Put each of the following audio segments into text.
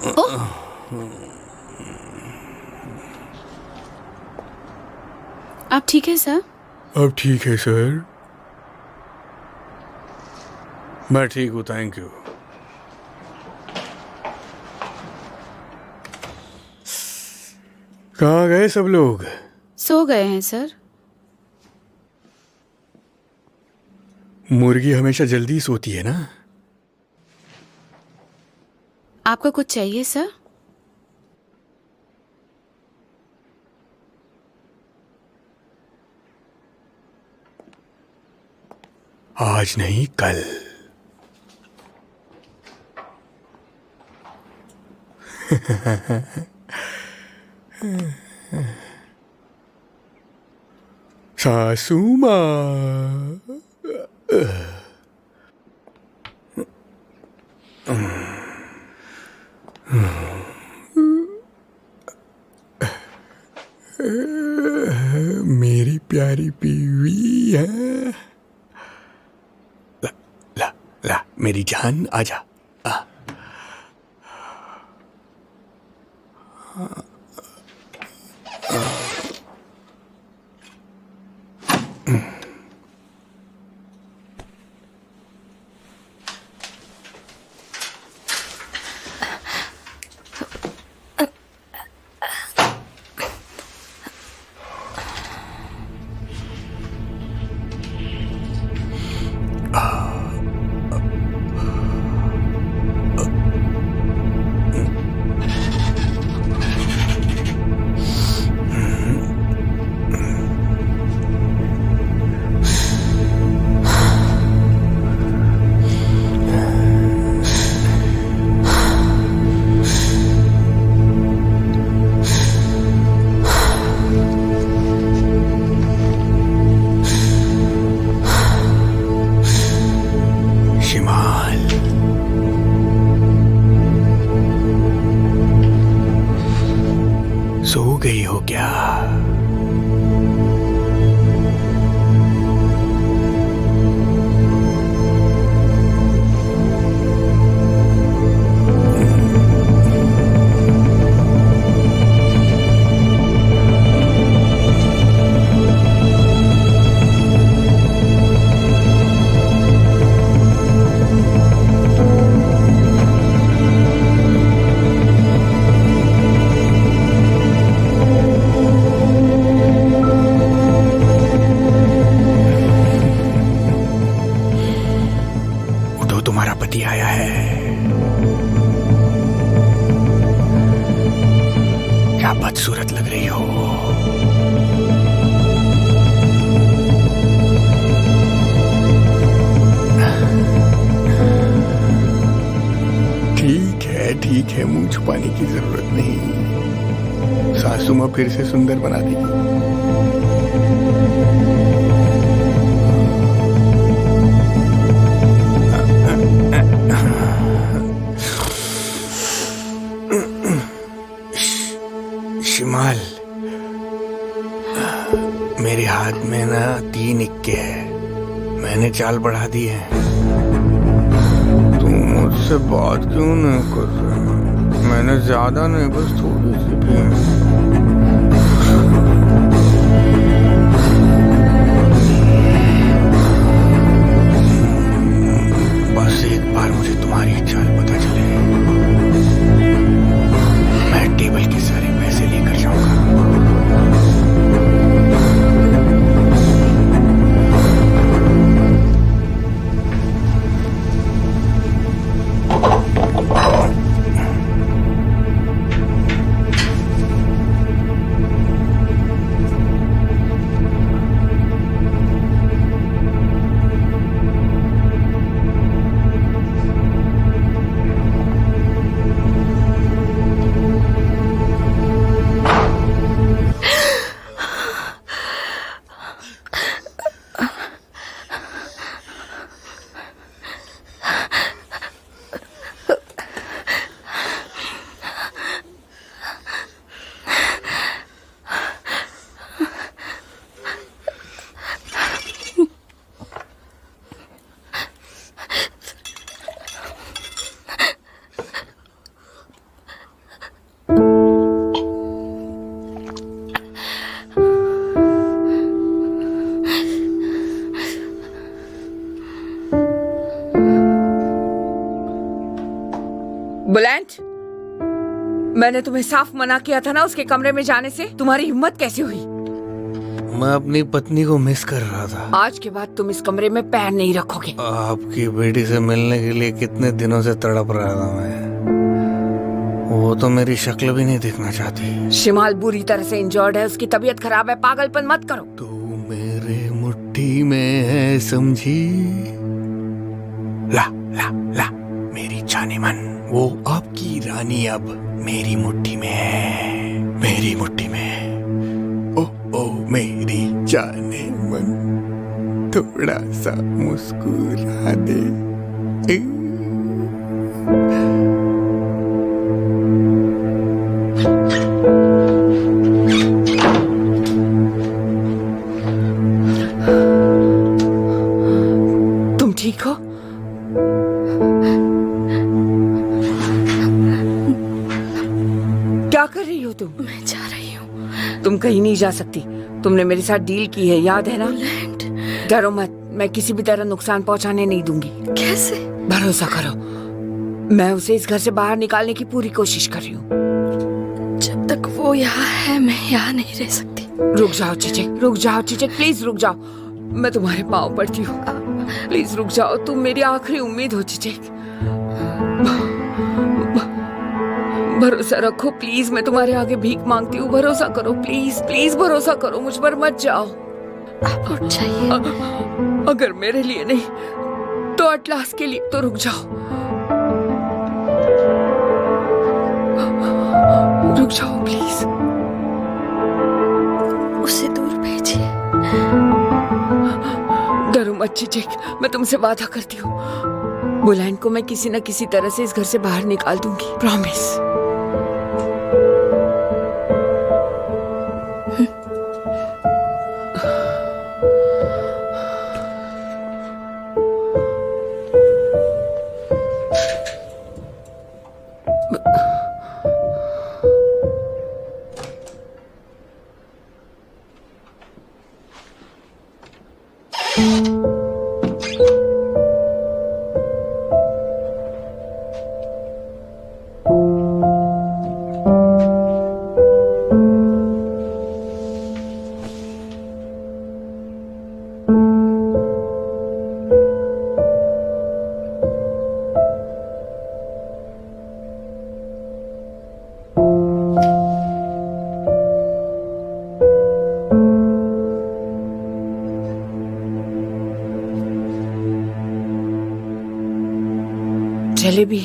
ओह, आप ठीक है सर? अब ठीक है सर, मैं ठीक हूँ, थैंक यू। कहाँ गए सब लोग? सो गए हैं सर। मुर्गी हमेशा जल्दी सोती है ना। आपको कुछ चाहिए सर? आज नहीं कल। सासू माँ, मेरी प्यारी बीवी है। ला ला ला मेरी जान, आजा। शिमाल, सो गई हो क्या? उठो, तुम्हारा पति आया है। क्या बदसूरत लग रही हो। ठीक है, मुंह छुपाने की जरूरत नहीं। सासू माँ फिर से सुंदर बना देगी। शिमाल, मेरे हाथ में ना 3 इक्के है, मैंने चाल बढ़ा दी है। तुम मुझसे बात क्यों नहीं कर रहे? मैंने ज्यादा नहीं, बस थोड़ी सी भी। बस एक बार मुझे तुम्हारी चाल पता चले, मैं टेबल के सारे पैसे लेकर जाऊंगा। बुलेंट, मैंने तुम्हें साफ मना किया था ना उसके कमरे में जाने से। तुम्हारी हिम्मत कैसे हुई? मैं अपनी पत्नी को मिस कर रहा था। आज के बाद तुम इस कमरे में पैर नहीं रखोगे। आपकी बेटी से मिलने के लिए कितने दिनों से तड़प रहा था मैं। वो तो मेरी शक्ल भी नहीं देखना चाहती। शिमाल बुरी तरह से इंजर्ड है, उसकी तबीयत खराब है। पागलपन मत करो। तू मेरे मुट्ठी में है समझी। ला ला ला मेरी जाने मन, वो आपकी रानी अब मेरी मुट्ठी में है, मेरी मुट्ठी में। ओ ओ मेरी जाने मन, थोड़ा सा मुस्कुरा दे। तुम ठीक हो? क्या कर रही हो तुम? मैं जा रही हूँ। तुम कहीं नहीं जा सकती। तुमने मेरे साथ डील की है, याद है ना? बुलेंट, डरो मत, मैं किसी भी तरह नुकसान पहुंचाने नहीं दूंगी। कैसे? भरोसा करो, मैं उसे इस घर से बाहर निकालने की पूरी कोशिश कर रही हूँ। जब तक वो यहाँ है मैं यहाँ नहीं रह सकती। रुक जाओ चिचिक, रुक जाओ चिचिक, प्लीज रुक जाओ। मैं तुम्हारे पाँव पड़ती हूँ, प्लीज रुक जाओ। तुम मेरी आखिरी उम्मीद हो चिचिक। भरोसा रखो प्लीज, मैं तुम्हारे आगे भीख मांगती हूँ। भरोसा करो प्लीज, प्लीज भरोसा करो, मुझ पर मत जाओ। आप उठ जाइए। अगर मेरे लिए नहीं तो अटलास के लिए तो रुक जाओ। रुक जाओ प्लीज। उसे दूर भेजिए। डरो मत चिचिक, मैं तुमसे वादा करती हूँ, बुलेंट को मैं किसी न किसी तरह से इस घर से बाहर निकाल दूंगी, प्रॉमिस। जलेबी,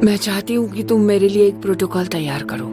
मैं चाहती हूँ कि तुम मेरे लिए एक प्रोटोकॉल तैयार करो।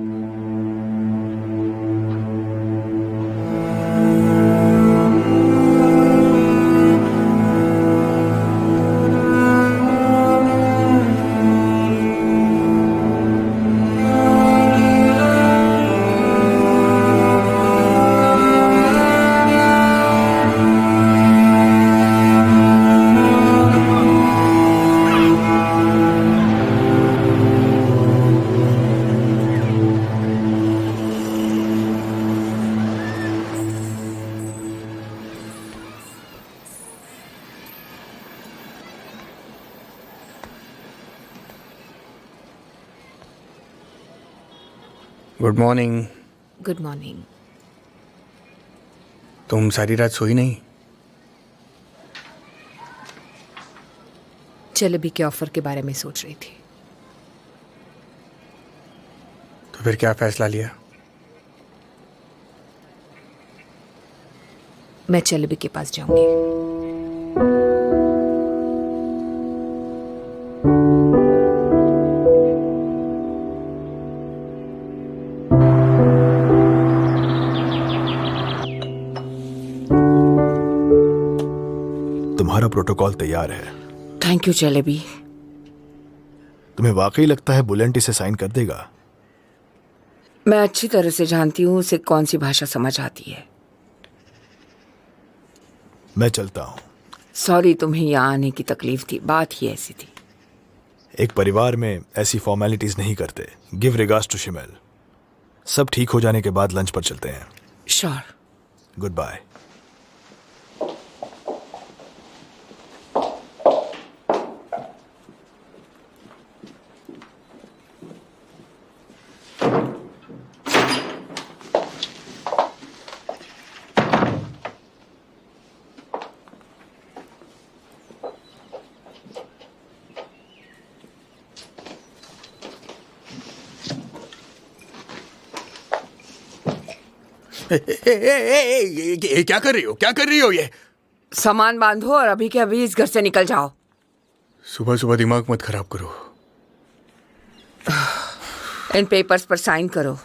Good morning. Good morning. तुम सारी रात सोई नहीं? जलेबी के ऑफर के बारे में सोच रही थी। तो फिर क्या फैसला लिया? मैं जलेबी के पास जाऊंगी। तुम्हारा प्रोटोकॉल तैयार है। Thank you jalebi. तुम्हें वाकई लगता है बुलेंट इसे साइन कर देगा? मैं अच्छी तरह से जानती हूँ उसे कौन सी भाषा समझ आती है। मैं चलता हूँ। सॉरी, तुम्हें यहाँ आने की तकलीफ थी, बात ही ऐसी थी। एक परिवार में ऐसी फॉर्मेलिटीज नहीं करते। गिव रिगार्ड्स टू शिमेल। सब ठीक हो जाने के बाद लंच पर चलते हैं। श्योर। Goodbye. क्या कर रही हो, क्या कर रही हो ये? सामान बांधो और अभी के अभी इस घर से निकल जाओ। सुबह सुबह दिमाग मत खराब करो। इन पेपर्स पर साइन करो।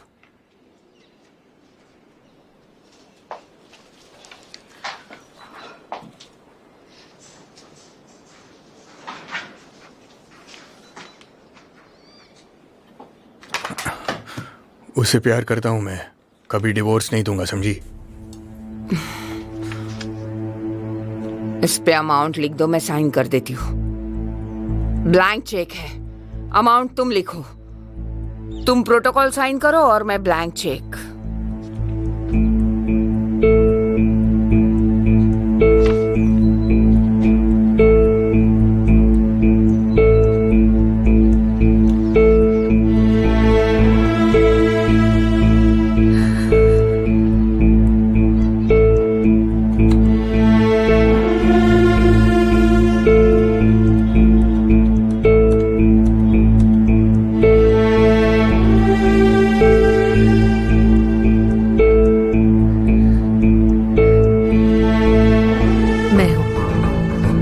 उससे प्यार करता हूं मैं, कभी डिवोर्स नहीं दूंगा, समझी? इस पे अमाउंट लिख दो, मैं साइन कर देती हूँ। ब्लैंक चेक है, अमाउंट तुम लिखो। तुम प्रोटोकॉल साइन करो और मैं ब्लैंक चेक।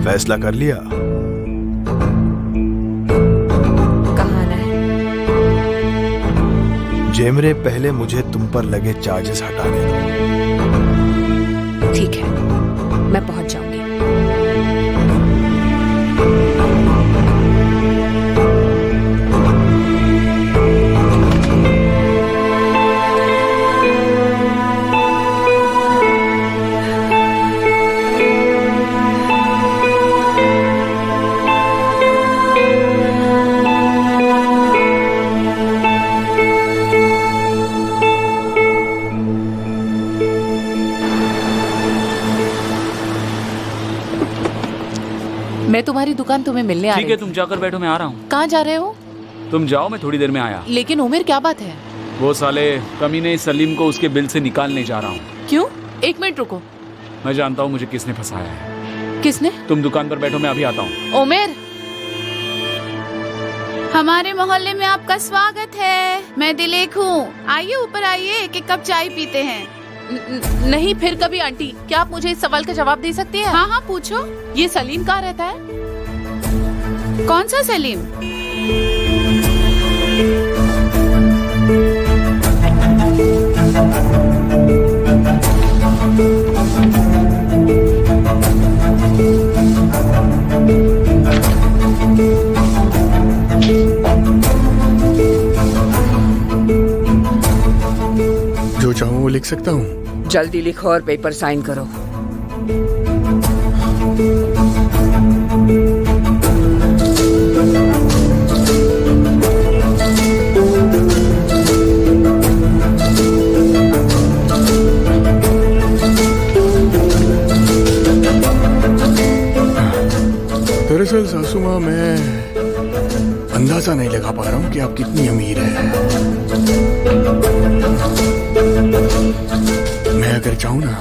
फैसला कर लिया? कहाँ आना है? जेमरे, पहले मुझे तुम पर लगे चार्जेस हटाने दो। ठीक है, मैं पहुंच जाऊंगी। मैं तुम्हारी दुकान तुम्हें मिलने आ रही ठीक है, तुम जाकर बैठो, मैं आ रहा हूँ। कहाँ जा रहे हो? तुम जाओ, मैं थोड़ी देर में आया। लेकिन उमेर, क्या बात है? वो साले कमीने सलीम को उसके बिल से निकालने जा रहा हूँ। क्यों? एक मिनट रुको। मैं जानता हूँ मुझे किसने फंसाया है। किसने? तुम दुकान पर बैठो, मैं अभी आता हूँ। उमेर, हमारे मोहल्ले में आपका स्वागत है। मैं दिलेख हूँ, आइए ऊपर आइए, एक कप चाय पीते हैं। नहीं, फिर कभी आंटी। क्या आप मुझे इस सवाल का जवाब दे सकती हैं? हाँ हाँ पूछो। ये सलीम कहाँ रहता है? कौन सा सलीम? जो चाहूं वो लिख सकता हूँ। जल्दी लिखो और पेपर साइन करो। दरअसल सासू माँ, मैं अंदाजा नहीं लगा पा रहा हूँ कि आप कितनी अमीर हैं। मैं अगर चाहूँ ना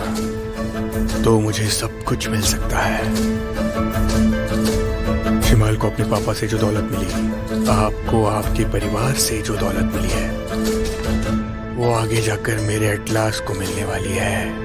तो मुझे सब कुछ मिल सकता है। शिमाल को अपने पापा से जो दौलत मिली, आपको आपके परिवार से जो दौलत मिली है, वो आगे जाकर मेरे अटलास को मिलने वाली है।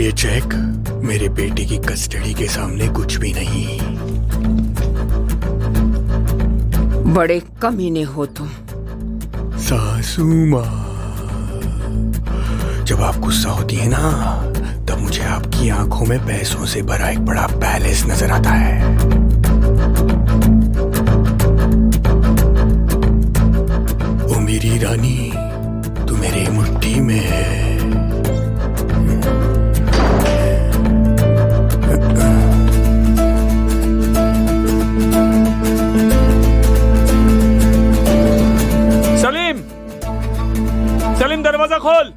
ये चेक मेरे बेटे की कस्टडी के सामने कुछ भी नहीं। बड़े कमीने हो तुम। सासू माँ, जब आप गुस्सा होती है ना, तब मुझे आपकी आंखों में पैसों से भरा एक बड़ा पैलेस नजर आता है। ओ मेरी रानी, तू मेरी मुट्ठी में है। सलीम, सलीम दरवाजा खोल।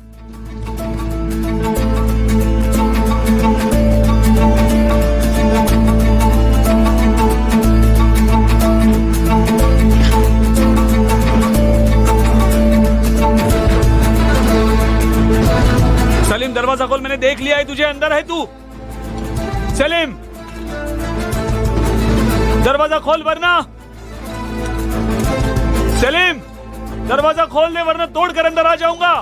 दरवाजा खोल, मैंने देख लिया है तुझे, अंदर है तू। सलीम, दरवाजा खोल वरना। सलीम, दरवाजा खोल दे वरना तोड़कर अंदर आ जाऊंगा।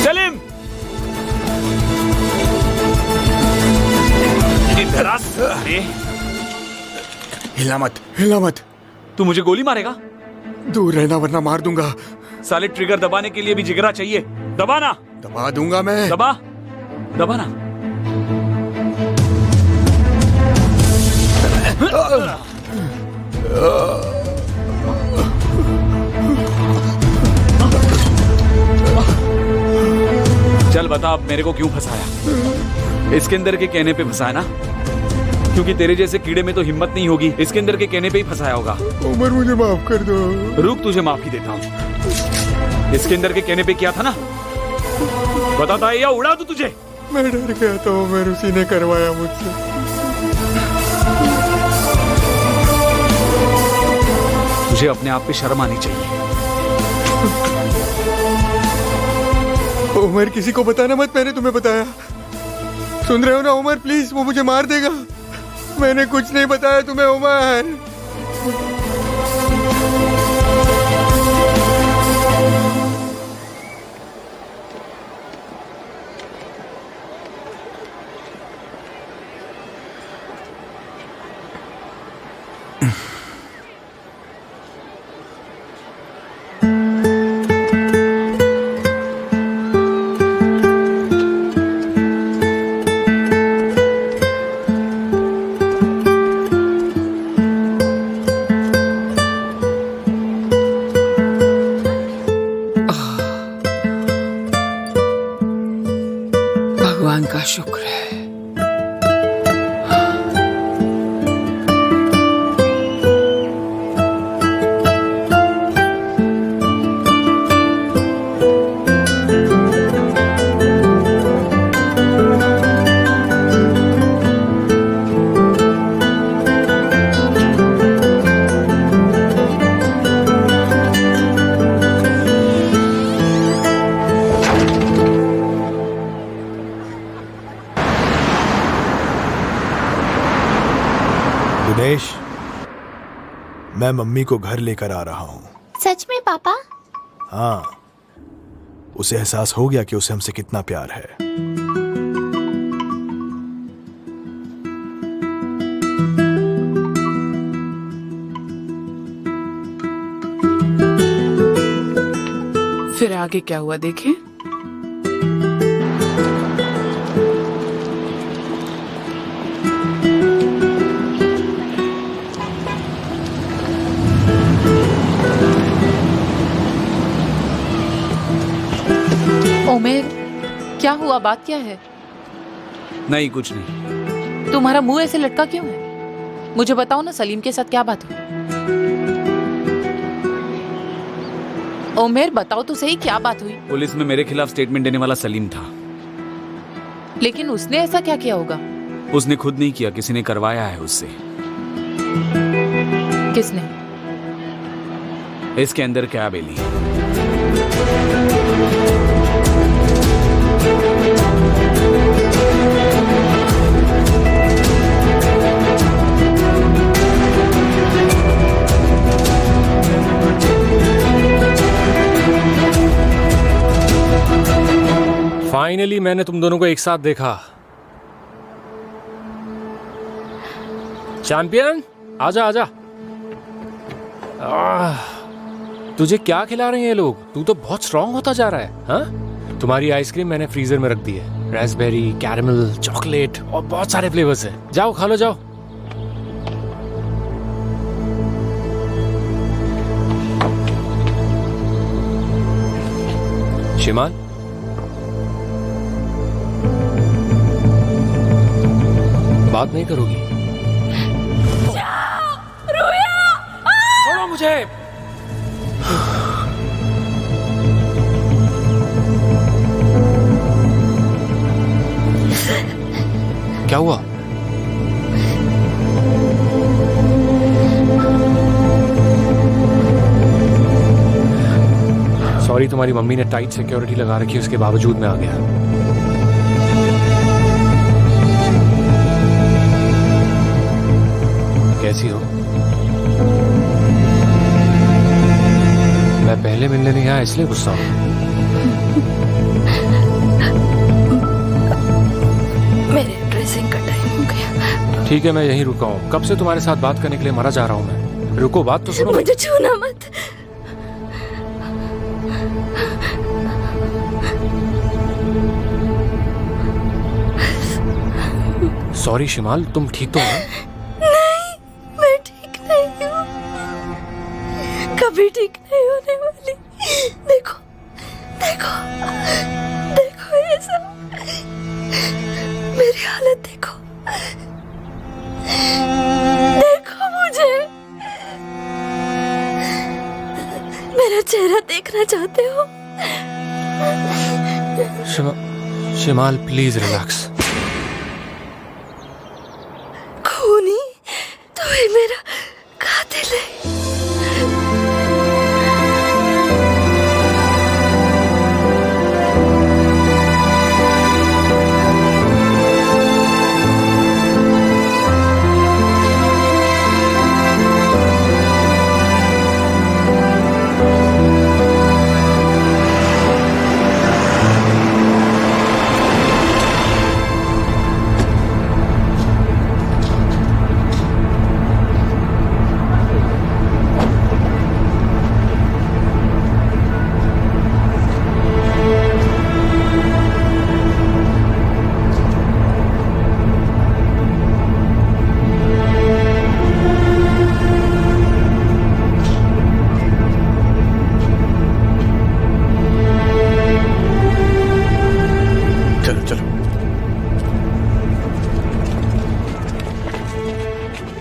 सलीम, इधर आ। हिला मत, हिला मत। तू मुझे गोली मारेगा? दूर रहना वरना मार दूंगा। साले ट्रिगर दबाने के लिए भी जिगरा चाहिए। दबाना। दबा दूंगा मैं। दबा, दबाना। चल बता अब मेरे को क्यों फंसाया? इसके अंदर के कहने पे फंसाया ना? क्योंकि तेरे जैसे कीड़े में तो हिम्मत नहीं होगी, इसके अंदर के कहने पे ही फंसाया होगा। उमर मुझे माफ कर दो। रुक, तुझे माफी देता हूँ। इसके अंदर के कहने पे किया था ना? बताता है या उड़ा दूं तुझे? मैं डर गया था उमर, उसी ने करवाया मुझसे। तुझे अपने आप पे शर्म आनी चाहिए। उमर किसी को बताना मत, मैंने तुम्हें बताया। सुन रहे हो ना उमर? प्लीज, वो मुझे मार देगा। मैंने कुछ नहीं बताया तुम्हें उमर। भगवान का शुक्र है। दिनेश, मैं मम्मी को घर लेकर आ रहा हूँ। सच में पापा? हाँ, उसे एहसास हो गया कि उसे हमसे कितना प्यार है। फिर आगे क्या हुआ देखें? ओमेर, क्या हुआ? बात क्या है? नहीं, कुछ नहीं। तुम्हारा मुंह ऐसे लटका क्यों है? मुझे बताओ ना, सलीम के साथ क्या बात हुई? ओमेर, बताओ तो सही, क्या बात हुई? पुलिस में मेरे खिलाफ स्टेटमेंट देने वाला सलीम था। लेकिन उसने ऐसा क्या किया होगा? उसने खुद नहीं किया, किसी ने करवाया है उससे। किसने? इसके अंदर क्या बेली? फाइनली मैंने तुम दोनों को एक साथ देखा। चैंपियन, आजा आजा। तुझे क्या खिला रहे हैं ये लोग? तू तो बहुत स्ट्रांग होता जा रहा है। हाँ, तुम्हारी आइसक्रीम मैंने फ्रीजर में रख दी है। रास्पबेरी, कैरेमल, चॉकलेट और बहुत सारे फ्लेवर्स हैं। जाओ खा लो, जाओ। शिमाल, बात नहीं करोगी? छोड़ो मुझे। क्या हुआ? सॉरी तुम्हारी मम्मी ने टाइट सिक्योरिटी लगा रखी, उसके बावजूद मैं आ गया। कैसी हो? मैं पहले मिलने नहीं आया इसलिए गुस्सा हूं। मेरे ड्रेसिंग का टाइम हो गया। ठीक है, मैं यहीं रुका हूँ। कब से तुम्हारे साथ बात करने के लिए मरा जा रहा हूँ मैं। रुको, बात तो सुनो। मुझे छूना मत। सॉरी शिमाल, तुम ठीक तो हो? नहीं, मैं ठीक नहीं हूँ, कभी ठीक नहीं होने वाली। देखो देखो देखो ये सब, मेरी हालत देखो, देखो मुझे। मेरा चेहरा देखना चाहते हो? शिमाल प्लीज रिलैक्स। खूनी तो ही मेरा कातिल है। चलो चलो।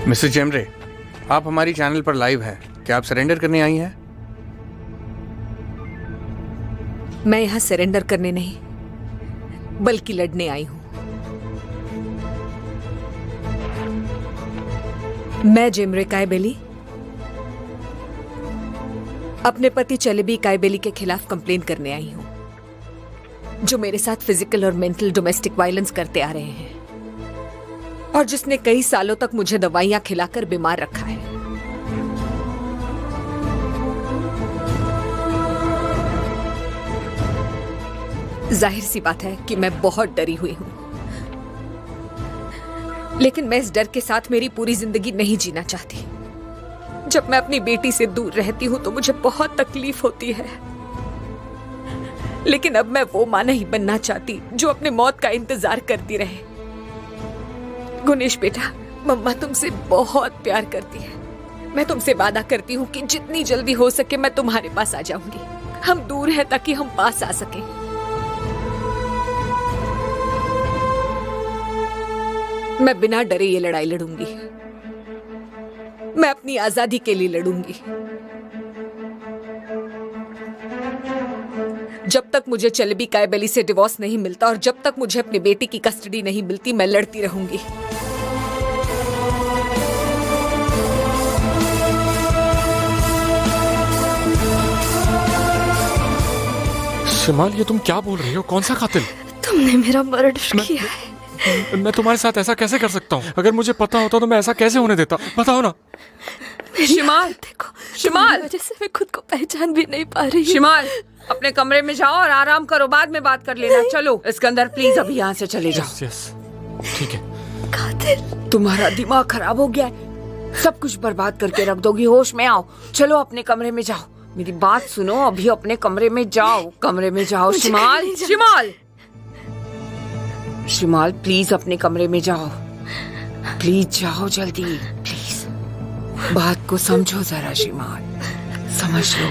मिसेस जेमरे, आप हमारी चैनल पर लाइव हैं। क्या आप सरेंडर करने आई हैं? मैं यहां सरेंडर करने नहीं, बल्कि लड़ने आई हूं। मैं जेमरे कायबेली अपने पति चलेबी कायबेली के खिलाफ कंप्लेन करने आई हूं, जो मेरे साथ फिजिकल और मेंटल डोमेस्टिक वायलेंस करते आ रहे हैं और जिसने कई सालों तक मुझे दवाइयां खिलाकर बीमार रखा है। जाहिर सी बात है कि मैं बहुत डरी हुई हूं, लेकिन मैं इस डर के साथ मेरी पूरी जिंदगी नहीं जीना चाहती। जब मैं अपनी बेटी से दूर रहती हूं तो मुझे बहुत तकलीफ होती है, लेकिन अब मैं वो मां नहीं बनना चाहती जो अपने मौत का इंतजार करती रहे। गुनेश बेटा, मम्मा तुमसे बहुत प्यार करती है। मैं तुमसे वादा करती हूँ कि जितनी जल्दी हो सके मैं तुम्हारे पास आ जाऊंगी। हम दूर हैं ताकि हम पास आ सकें। मैं बिना डरे ये लड़ाई लड़ूंगी। मैं अपनी आजादी के लिए लड़ूंगी। जब तक मुझे चलेबी कायबेली से डिवोर्स नहीं मिलता और जब तक मुझे अपनी बेटी की कस्टडी नहीं मिलती, मैं लड़ती रहूंगी। शिमाल, ये तुम क्या बोल रही हो? कौन सा कातिल? तुमने मेरा मर्डर किया है। मैं तुम्हारे साथ ऐसा कैसे कर सकता हूँ? अगर मुझे पता होता तो मैं ऐसा कैसे होने देता? बताओ ना। शिमाल, देखो, शिमाल, वजह से मैं खुद को पहचान भी नहीं पा रही हूँ। शिमाल, अपने कमरे में जाओ और आराम करो, बाद में बात कर लेना। चलो सिकंदर, प्लीज अभी यहाँ से चले जाओ। यस, ठीक है। कातिल, तुम्हारा दिमाग खराब हो गया है, सब कुछ बर्बाद करके रख दोगी। होश में आओ, चलो अपने कमरे में जाओ। मेरी बात सुनो, अभी अपने कमरे में जाओ, कमरे में जाओ। शिमाल, शिमाल, शिमाल, प्लीज अपने कमरे में जाओ, प्लीज जाओ जल्दी, प्लीज। बात को समझो जरा शिमाल, समझ लो।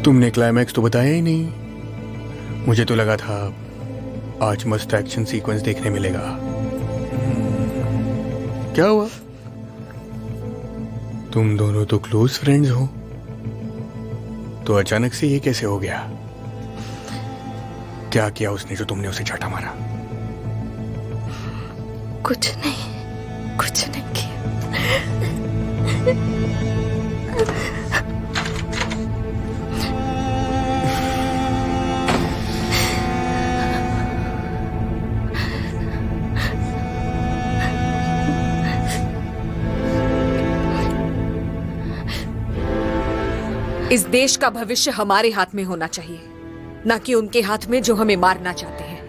तुमने क्लाइमैक्स तो बताया ही नहीं। मुझे तो लगा था आज मस्त एक्शन सीक्वेंस देखने मिलेगा। क्या हुआ? तुम दोनों तो क्लोज फ्रेंड्स हो, तो अचानक से ये कैसे हो गया? क्या किया उसने जो तुमने उसे झटा मारा? कुछ नहीं किया। इस देश का भविष्य हमारे हाथ में होना चाहिए, ना कि उनके हाथ में जो हमें मारना चाहते हैं।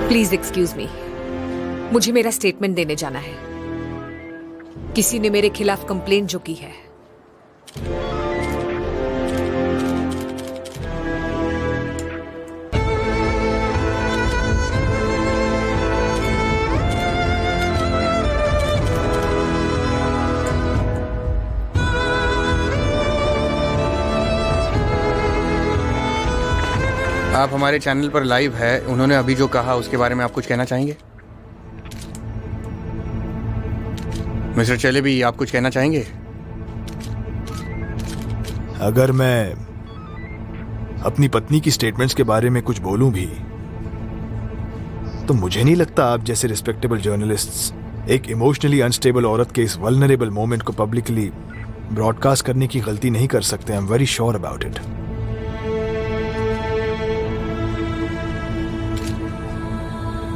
प्लीज एक्सक्यूज मी, मुझे मेरा स्टेटमेंट देने जाना है। किसी ने मेरे खिलाफ कंप्लेंट जो की है, आप हमारे चैनल पर लाइव है, उन्होंने अभी जो कहा उसके बारे में आप कुछ कहना चाहेंगे? मिस्टर चलेबी, आप कुछ कहना चाहेंगे? अगर मैं अपनी पत्नी की स्टेटमेंट्स के बारे में कुछ बोलूं भी, तो मुझे नहीं लगता आप जैसे रिस्पेक्टेबल जर्नलिस्ट्स एक इमोशनली अनस्टेबल औरत के इस वल्नरेबल मोमेंट को पब्लिकली ब्रॉडकास्ट करने की गलती नहीं कर सकते। I am very sure about it.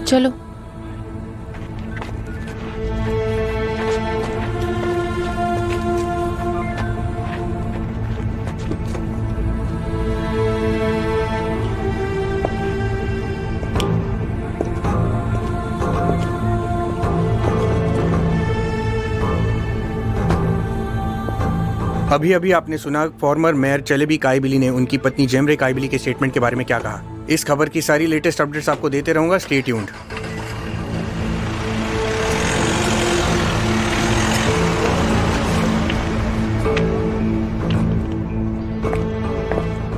चलो। अभी अभी आपने सुना फॉर्मर मेयर चलेबी काइबिली ने उनकी पत्नी जेमरे काइबिली के स्टेटमेंट के बारे में क्या कहा। इस खबर की सारी लेटेस्ट अपडेट्स आपको देते रहूंगा। Stay tuned.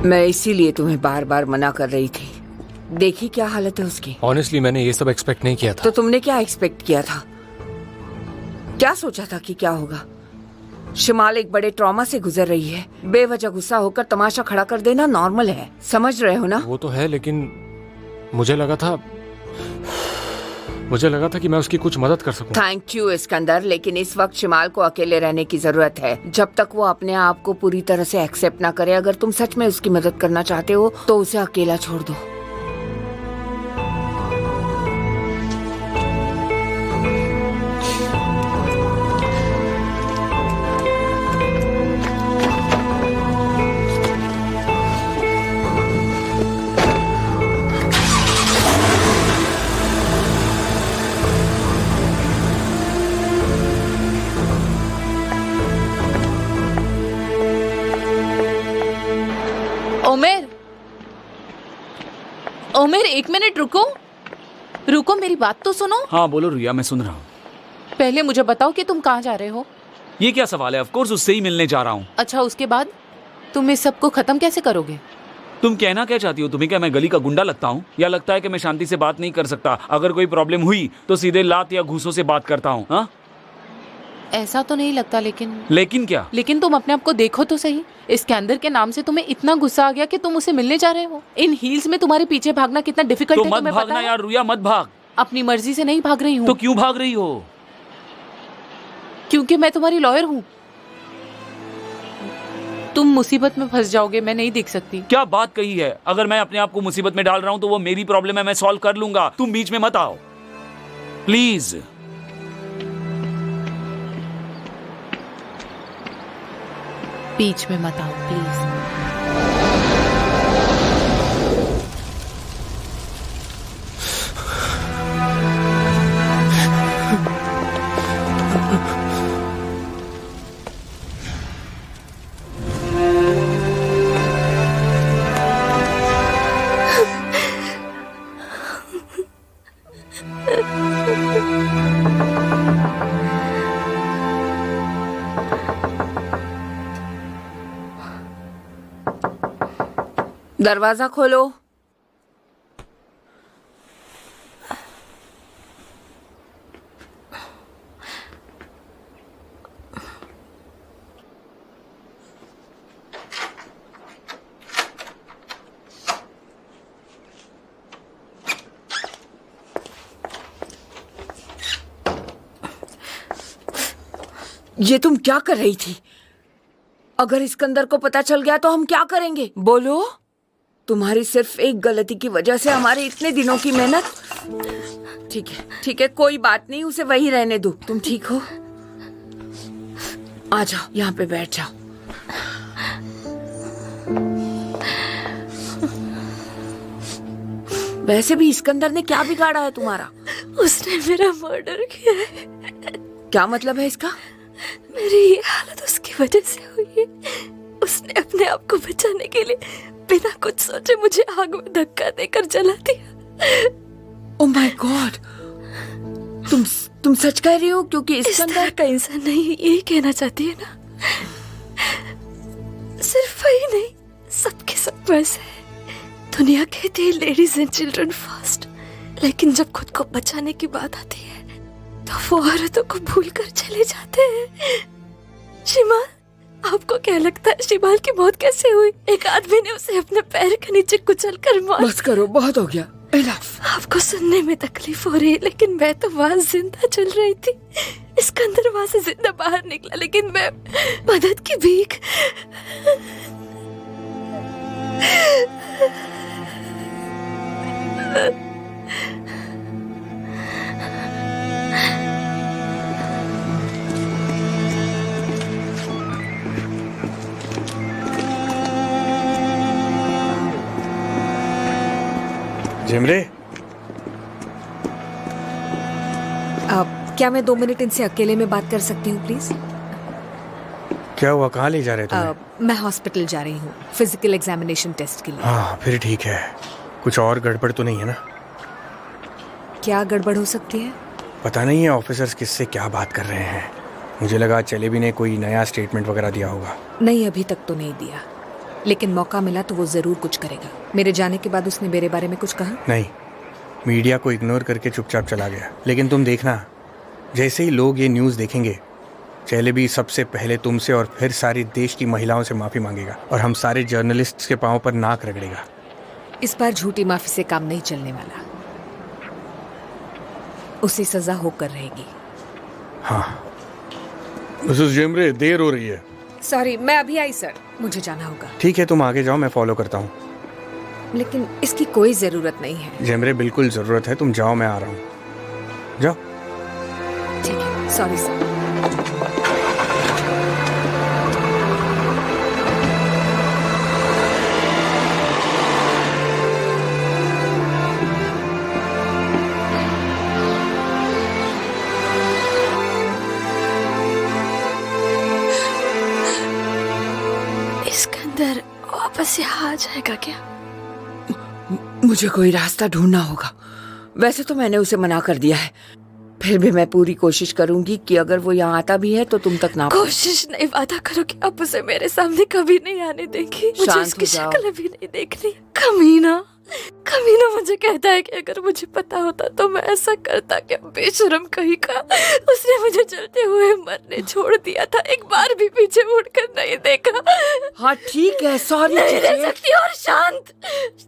मैं इसीलिए तुम्हें बार बार मना कर रही थी। देखी क्या हालत है उसकी। ऑनेस्टली मैंने ये सब एक्सपेक्ट नहीं किया था। तो तुमने क्या एक्सपेक्ट किया था? क्या सोचा था कि क्या होगा? शिमाल एक बड़े ट्रॉमा से गुजर रही है। बेवजह गुस्सा होकर तमाशा खड़ा कर देना नॉर्मल है, समझ रहे हो ना? वो तो है, लेकिन मुझे लगा था कि मैं उसकी कुछ मदद कर सकूं। थैंक यू इस्कंदर, लेकिन इस वक्त शिमाल को अकेले रहने की जरूरत है, जब तक वो अपने आप को पूरी तरह से एक्सेप्ट ना करे। अगर तुम सच में उसकी मदद करना चाहते हो तो उसे अकेला छोड़ दो। ओमेर, एक मिनट रुको, मेरी बात तो सुनो। हाँ बोलो रिया, मैं सुन रहा हूँ। पहले मुझे बताओ कि तुम कहाँ जा रहे हो? ये क्या सवाल है? ऑफ कोर्स उससे ही मिलने जा रहा हूँ। अच्छा, उसके बाद तुम इस सब को खत्म कैसे करोगे? तुम कहना क्या चाहती हो? तुम्हें क्या मैं गली का गुंडा लगता हूँ? या लगता है कि मैं शांति से बात नहीं कर सकता? अगर कोई प्रॉब्लम हुई तो सीधे लात या घूसों से बात करता हूँ। हाँ, ऐसा तो नहीं लगता। लेकिन क्या? लेकिन तुम अपने आप को देखो तो सही। इस्कंदर के नाम से तुम्हें इतना गुस्सा आ गया कि तुम उसे मिलने जा रहे हो। इन हील्स में तुम्हारे पीछे भागना कितना डिफिकल्ट तो है, मत तुम्हें भागना पता है? यार रुया, मत भाग। अपनी मर्जी से नहीं भाग रही हूँ। तो क्यों भाग रही हो? क्योंकि मैं तुम्हारी लॉयर हूँ। तुम मुसीबत में फंस जाओगे, मैं नहीं देख सकती। क्या बात कही है? अगर मैं अपने आप को मुसीबत में डाल रहा हूँ तो वो मेरी प्रॉब्लम है, मैं सॉल्व कर लूंगा। तुम बीच में मत आओ प्लीज। बीच में मत आओ प्लीज। Ha ha ha. दरवाजा खोलो। ये तुम क्या कर रही थी? अगर इस्कंदर को पता चल गया तो हम क्या करेंगे? बोलो। तुम्हारी सिर्फ एक गलती की वजह से हमारे इतने दिनों की मेहनत। ठीक है, कोई बात नहीं, उसे वही रहने दो। तुम ठीक हो? आ जाओ, यहाँ पे बैठ जाओ। वैसे भी इस्कंदर ने क्या बिगाड़ा है तुम्हारा? उसने मेरा मर्डर किया है। क्या मतलब है इसका? मेरी ये हालत उसकी वजह से हुई है। उसने अपने आप को बचाने के लिए बिना कुछ सोचे मुझे आग में धक्का देकर जला दिया। ओह माय गॉड, तुम सच कह रही हो? क्योंकि इस तरह का इंसान नहीं, यही कहना चाहती है ना? सिर्फ वही नहीं, सबके सब वैसे है। दुनिया कहती है लेडीज एंड चिल्ड्रन फर्स्ट, लेकिन जब खुद को बचाने की बात आती है तो वो औरतों को भूल कर चले जाते हैं। शिमाल, आपको क्या लगता है शिमाल की मौत कैसे हुई? एक आदमी ने उसे अपने पैर के नीचे कुचल कर मार। बस करो, बहुत हो गया। आपको सुनने में तकलीफ हो रही है, लेकिन मैं तो वहाँ जिंदा चल रही थी। इस्कंदर वहाँ से जिंदा बाहर निकला, लेकिन मैं मदद की भीख। जिमरे, क्या मैं 2 मिनट इनसे अकेले में बात कर सकती हूँ प्लीज? क्या हुआ? कहाँ ले जा रहे तुम्हें? मैं हॉस्पिटल जा रही हूँ फिजिकल एग्जामिनेशन टेस्ट के लिए। हाँ, फिर ठीक है। कुछ और गड़बड़ तो नहीं है ना? क्या गड़बड़ हो सकती है? पता नहीं है ऑफिसर्स किससे क्या बात कर रहे हैं। मुझे लगा चलेबी ने कोई नया स्टेटमेंट वगैरह दिया होगा। नहीं, अभी तक तो नहीं दिया, लेकिन मौका मिला तो वो जरूर कुछ करेगा। मेरे जाने के बाद उसने मेरे बारे में कुछ कहा? नहीं, मीडिया को इग्नोर करके चुपचाप चला गया। लेकिन तुम देखना, जैसे ही लोग ये न्यूज़ देखेंगे, चलेबी सबसे पहले तुमसे और फिर सारी देश की महिलाओं से माफ़ी मांगेगा और हम सारे जर्नलिस्ट्स के पांव पर नाक रगड़ेगा। इस बार झूठी माफी से काम नहीं चलने वाला, उसे सजा होकर रहेगी। हाँ मिसेस जेमरे, देर हो रही है। सॉरी, मैं अभी आई सर, मुझे जाना होगा। ठीक है, तुम आगे जाओ, मैं फॉलो करता हूँ। लेकिन इसकी कोई जरूरत नहीं है। जेमरे, बिल्कुल जरूरत है। तुम जाओ, मैं आ रहा हूँ। जाओ। ठीक है, सॉरी सर। इस्कंदर वापस यहाँ आ जाएगा क्या? मुझे कोई रास्ता ढूंढना होगा। वैसे तो मैंने उसे मना कर दिया है, फिर भी मैं पूरी कोशिश करूंगी कि अगर वो यहाँ आता भी है तो तुम तक ना पहुंचे। कोशिश नहीं, वादा करो कि आप उसे मेरे सामने कभी नहीं आने देंगी। मुझे उसकी शक्ल भी नहीं देखनी। कमीना मुझे कहता है कि अगर मुझे पता होता तो मैं ऐसा करता। क्या बेशरम कहीं का। उसने मुझे चलते हुए मरने छोड़ दिया था, एक बार भी पीछे मुड़कर नहीं देखा। हाँ ठीक है, सॉरी। नहीं रह सकती और शांत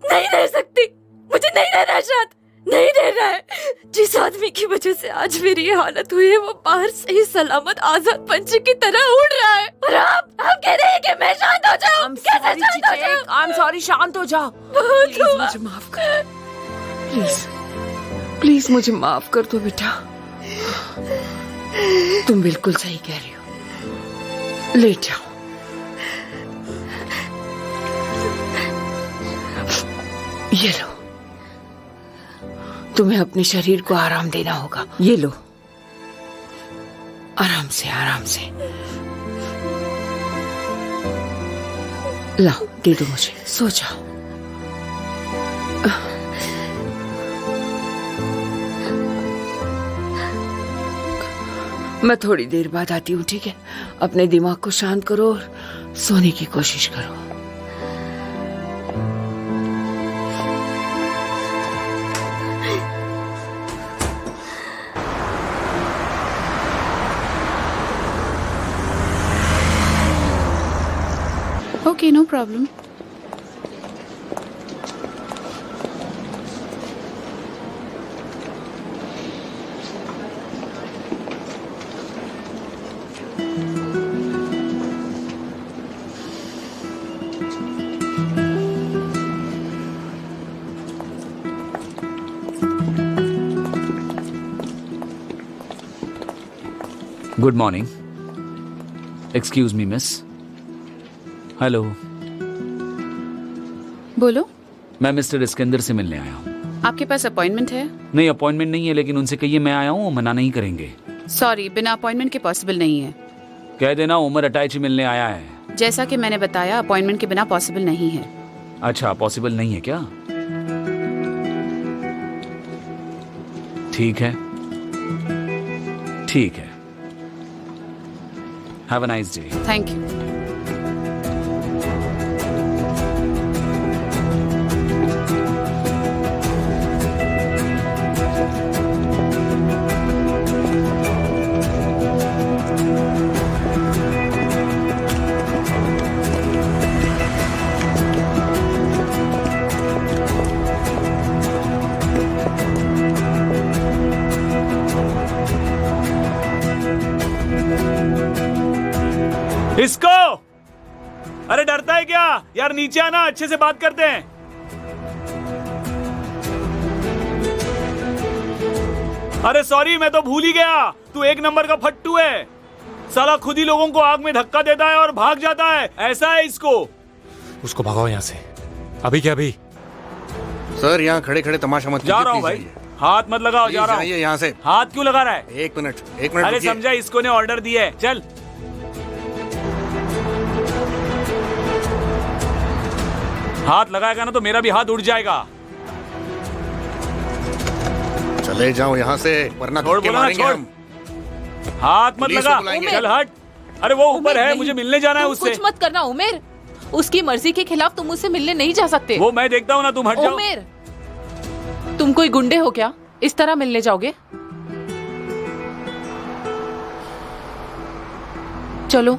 नहीं रह सकती। मुझे नहीं रहना शांत, नहीं रह रहा है। जिस आदमी की वजह से आज मेरी ये हालत हुई है, वो बाहर से ही सलामत आजाद पंछी की तरह उड़ रहा है। और आप कह रहे हैं कि मैं शांत हो जाऊं? कैसे शांत हो जाऊं? आई एम सॉरी, शांत हो जाओ। बहुत हुआ। मुझे माफ कर, प्लीज मुझे माफ कर दो बेटा। तुम बिल्कुल सही कह रही हो। लेट जाओ। ये लो, तुम्हें अपने शरीर को आराम देना होगा। ये लो, आराम से आराम से। लाओ, दे दो मुझे, सो जाओ। मैं थोड़ी देर बाद आती हूँ, ठीक है? अपने दिमाग को शांत करो और सोने की कोशिश करो। Okay, no problem. Good morning. Excuse me miss. Hello, बोलो। मैं मिस्टर इस्कंदर से मिलने आया हूँ। आपके पास अपॉइंटमेंट है? नहीं, अपॉइंटमेंट नहीं है, लेकिन उनसे कहिए मैं आया हूँ, वो मना नहीं करेंगे। सॉरी, बिना अपॉइंटमेंट के पॉसिबल नहीं है। कह देना उमर अटैची मिलने आया है। जैसा कि मैंने बताया, अपॉइंटमेंट के बिना पॉसिबल नहीं है। अच्छा, पॉसिबल नहीं है क्या? ठीक है, ठीक है। Have a nice day. Thank you. इसको, अरे डरता है क्या यार? नीचे आना, अच्छे से बात करते हैं। अरे सॉरी, मैं तो भूल ही गया, तू एक नंबर का फट्टू है। साला खुद ही लोगों को आग में धक्का देता है और भाग जाता है, ऐसा है इसको। उसको भगाओ यहाँ से, अभी क्या अभी। सर यहाँ खड़े खड़े तमाशा मत जा रहा हूँ भाई, हाथ मत लगाओ, जा रहा हूँ। यहाँ से हाथ क्यों लगा रहा है? एक मिनट अरे रुकिए। समझा, इसको ने ऑर्डर दिया है। चल, हाथ लगाएगा ना तो मेरा भी हाथ उड़ जाएगा। चले जाओ यहाँ से, वरना छोड़, धक्के बोला ना, मारेंगे छोड़। हम। हाथ मत पुलिस को लगा, बुलाएंगे। चल हट। अरे वो ऊपर है, नहीं, मुझे मिलने जाना है तुम उससे। कुछ मत करना उमेर, उसकी मर्जी के खिलाफ तुम उससे मिलने नहीं जा सकते। वो मैं देखता हूँ ना, तुम हट जाओ। उमेर, तुम कोई गुंडे हो क्या? इस तरह मिलने जाओगे? चलो।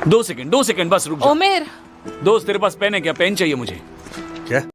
दो सेकंड बस रुक जाओ। उमेर, दोस्त तेरे पास पेन है क्या? पेन चाहिए मुझे।